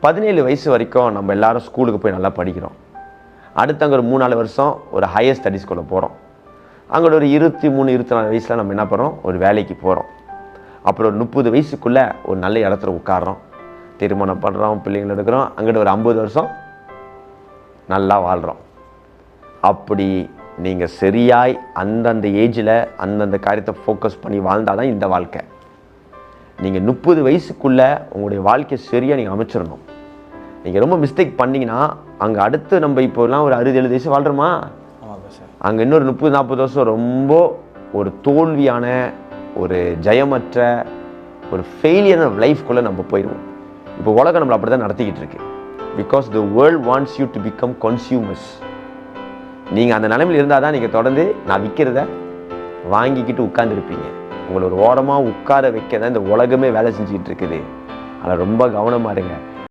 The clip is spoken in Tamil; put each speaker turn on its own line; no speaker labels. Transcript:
17 வயசு வரைக்கும் நம்ம எல்லாரும் ஸ்கூலுக்கு போய் நல்லா படிக்கிறோம். அடுத்து அங்கே ஒரு 3-4 வருஷம் ஒரு ஹையர் ஸ்டடீஸ்குள்ளே போகிறோம். அங்கே ஒரு 23-24 வயசில் நம்ம என்ன பண்ணுறோம், ஒரு வேலைக்கு போகிறோம். அப்புறம் ஒரு 30 வயசுக்குள்ளே ஒரு நல்ல இடத்துல உட்காடுறோம், திருமணம் பண்ணுறோம், பிள்ளைங்கள் எடுக்கிறோம். அங்கிட்ட ஒரு 50 வருஷம் நல்லா வாழ்கிறோம். அப்படி நீங்கள் சரியாய் அந்தந்த ஏஜில் அந்தந்த காரியத்தை ஃபோக்கஸ் பண்ணி வாழ்ந்தால் தான் இந்த வாழ்க்கை. நீங்கள் 30 வயசுக்குள்ளே உங்களுடைய வாழ்க்கையை சரியாக நீங்கள் அமைச்சிடணும். நீங்கள் ரொம்ப மிஸ்டேக் பண்ணிங்கன்னா அங்கே அடுத்து நம்ம இப்போலாம் ஒரு 60-70 வயசு வாழ்கிறோமா, அங்கே இன்னொரு 30-40 வருஷம் ரொம்ப ஒரு தோல்வியான ஒரு ஜெயமற்ற ஒரு ஃபெயிலியர் ஆஃப் லைஃப்குள்ளே நம்ம போயிடுவோம். இப்போ உலகம் நம்மளை அப்படி தான் நடத்திக்கிட்டு இருக்கு. Because the world wants you to become consumers. நீங்கள் அந்த நிலைமையில் இருந்தால் தான் நீங்கள் தொடர்ந்து நான் விற்கிறத வாங்கிக்கிட்டு உட்கார்ந்துருப்பீங்க. உங்களை ஒரு ஓரமாக உட்கார வைக்க தான் இந்த உலகமே வேலை செஞ்சுக்கிட்டு இருக்குது. அதில் ரொம்ப கவனமாக இருங்க.